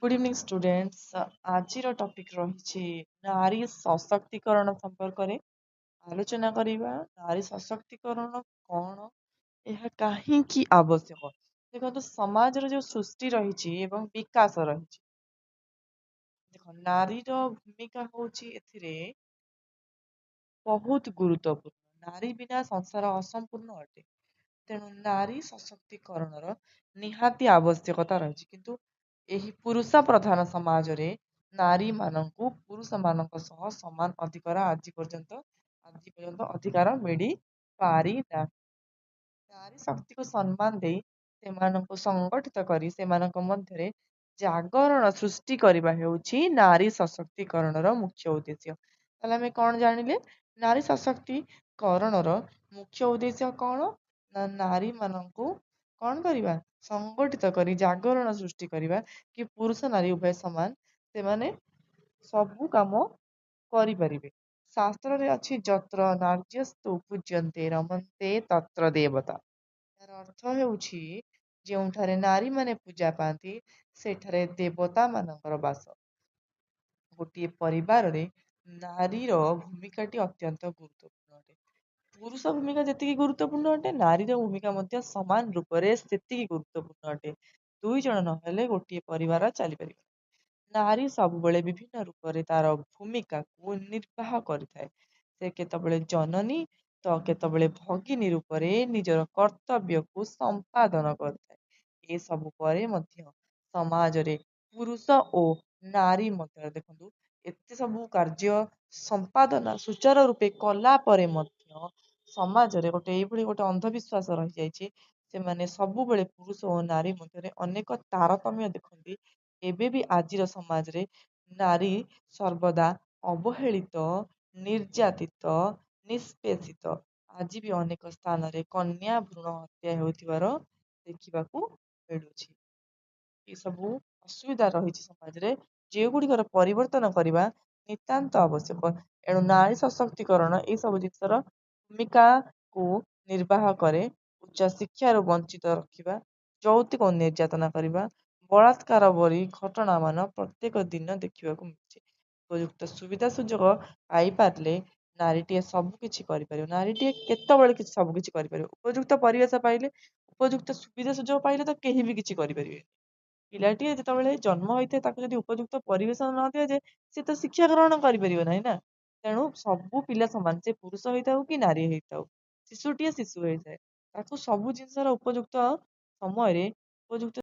Good evening students. ଆଜିର topic ରହିଛି ନାରୀ ସଶକ୍ତିକରଣ ସମ୍ପର୍କରେ ଆଲୋଚନା କରିବା। ନାରୀ ସଶକ୍ତିକରଣ କ'ଣ, ଏହା କାହିଁକି ଆବଶ୍ୟକ? ଦେଖନ୍ତୁ, ସମାଜର ଯୋଉ ସୃଷ୍ଟି ରହିଛି ଏବଂ ବିକାଶ ରହିଛି, ଦେଖ ନାରୀର ଭୂମିକା ହଉଛି ଏଥିରେ ବହୁତ ଗୁରୁତ୍ୱପୂର୍ଣ୍ଣ। ନାରୀ ବିନା ସଂସାର ଅସମ୍ପୂର୍ଣ୍ଣ ଅଟେ। ତେଣୁ ନାରୀ ସଶକ୍ତିକରଣର ନିହାତି ଆବଶ୍ୟକତା ରହିଛି। କିନ୍ତୁ ଏହି ପୁରୁଷ ପ୍ରଧାନ ସମାଜରେ ନାରୀମାନଙ୍କୁ ପୁରୁଷମାନଙ୍କ ସହ ସମାନ ଆଜି ପର୍ଯ୍ୟନ୍ତ ଅଧିକାର ମିଳିପାରିନାହିଁ। ନାରୀ ଶକ୍ତିକୁ ସମ୍ମାନ ଦେଇ ସେମାନଙ୍କୁ ସଂଗଠିତ କରି ସେମାନଙ୍କ ମଧ୍ୟରେ ଜାଗରଣ ସୃଷ୍ଟି କରିବା ହେଉଛି ନାରୀ ସଶକ୍ତିକରଣର ମୁଖ୍ୟ ଉଦ୍ଦେଶ୍ୟ। ତାହେଲେ ଆମେ କ'ଣ ଜାଣିଲେ? ନାରୀ ସଶକ୍ତିକରଣର ମୁଖ୍ୟ ଉଦ୍ଦେଶ୍ୟ କ'ଣ? ନା ନାରୀମାନଙ୍କୁ କ'ଣ କରିବା? ସଂଗଠିତ କରି ଜାଗରଣ ସୃଷ୍ଟି କରିବା କି ପୁରୁଷ ନାରୀ ଉଭୟ ସମାନ, ସେମାନେ ସବୁ କାମ କରିପାରିବେ। ଶାସ୍ତ୍ରରେ ଅଛି ଯତ୍ର ନାର୍ଯ୍ୟସ୍ତୁ ପୂଜ୍ୟନ୍ତେ ରମନ୍ତେ ତତ୍ର ଦେବତା। ତାର ଅର୍ଥ ହେଉଛି ଯେଉଁଠାରେ ନାରୀମାନେ ପୂଜା ପାଆନ୍ତି ସେଠାରେ ଦେବତା ମାନଙ୍କର ବାସ। ଗୋଟିଏ ପରିବାରରେ ନାରୀର ଭୂମିକାଟି ଅତ୍ୟନ୍ତ ଗୁରୁତ୍ୱପୂର୍ଣ୍ଣ ଅଟେ। ପୁରୁଷ ଭୂମିକା ଯେତିକି ଗୁରୁତ୍ୱପୂର୍ଣ୍ଣ ଅଟେ, ନାରୀର ଭୂମିକା ମଧ୍ୟ ସମାନ ରୂପରେ ସେତିକି ଗୁରୁତ୍ୱପୂର୍ଣ୍ଣ ଅଟେ। ଦୁଇ ଜଣ ନହେଲେ ଗୋଟିଏ ପରିବାର ଚାଲିପାରିବ। ନାରୀ ସବୁବେଳେ ବିଭିନ୍ନ ରୂପରେ ତାର ଭୂମିକାକୁ ନିର୍ବାହ କରିଥାଏ। ସେ କେତେବେଳେ ଜନନୀ ତ କେତେବେଳେ ଭଗିନୀ ରୂପରେ ନିଜର କର୍ତ୍ତବ୍ୟକୁ ସମ୍ପାଦନ କରିଥାଏ। ଏସବୁ ପରେ ମଧ୍ୟ ସମାଜରେ ପୁରୁଷ ଓ ନାରୀ ମଧ୍ୟରେ ଦେଖନ୍ତୁ, ଏତେ ସବୁ କାର୍ଯ୍ୟ ସମ୍ପାଦନା ସୁଚାରୁ ରୂପେ କଲା ପରେ ମଧ୍ୟ ସମାଜରେ ଏଇଭଳି ଗୋଟେ ଅନ୍ଧବିଶ୍ୱାସ ରହିଯାଇଛି। ସେମାନେ ସବୁବେଳେ ପୁରୁଷ ଓ ନାରୀ ମଧ୍ୟରେ ଅନେକ ତାରତମ୍ୟ ଦେଖନ୍ତି। ଏବେ ବି ଆଜିର ସମାଜରେ ନାରୀ ସର୍ବଦା ଅବହେଳିତ, ନିର୍ଯାତିତ, ନିଷ୍ପେଷିତ। ଆଜି ବି ଅନେକ ସ୍ଥାନରେ କନ୍ୟା ଭ୍ରୂଣ ହତ୍ୟା ହେଉଥିବାର ଦେଖିବାକୁ ମିଳୁଛି। ଏସବୁ ଅସୁବିଧା ରହିଛି ସମାଜରେ, ଯେଉଁଗୁଡ଼ିକର ପରିବର୍ତ୍ତନ କରିବା ନିତାନ୍ତ ଆବଶ୍ୟକ। ଏଣୁ ନାରୀ ସଶକ୍ତିକରଣ ଏସବୁ ଜିନିଷର ଭୂମିକାକୁ ନିର୍ବାହ କରେ। ଉଚ୍ଚ ଶିକ୍ଷାରୁ ବଞ୍ଚିତ ରଖିବା, ଯୌତୁକ ନିର୍ଯାତନା କରିବା, ବଳାତ୍କାର ଭଳି ଘଟଣାମାନ ପ୍ରତ୍ୟେକ ଦିନ ଦେଖିବାକୁ ମିଳୁଛି। ଉପଯୁକ୍ତ ସୁବିଧା ସୁଯୋଗ ପାଇପାରିଲେ ନାରୀଟିଏ ସବୁ କିଛି କରିପାରିବ। ନାରୀଟିଏ କେତେବେଳେ କିଛି ସବୁ କିଛି କରିପାରିବ। ଉପଯୁକ୍ତ ପରିବେଶ ପାଇଲେ, ଉପଯୁକ୍ତ ସୁବିଧା ସୁଯୋଗ ପାଇଲେ ତ କେହି ବି କିଛି କରିପାରିବେ। ପିଲାଟିଏ ଯେତେବେଳେ ଜନ୍ମ ହୋଇଥାଏ ତାକୁ ଯଦି ଉପଯୁକ୍ତ ପରିବେଶ ନ ଦିଆଯାଏ, ସେ ତ ଶିକ୍ଷା ଗ୍ରହଣ କରିପାରିବ ନାହିଁ ନା। ତେଣୁ ସବୁ ପିଲା ସମାନ, ସେ ପୁରୁଷ ହେଇଥାଉ କି ନାରୀ ହେଇଥାଉ। ଶିଶୁଟିଏ ଶିଶୁ ହେଇଥାଏ, ତାକୁ ସବୁ ଜିନିଷର ଉପଯୁକ୍ତ ସମୟରେ ଉପଯୁକ୍ତ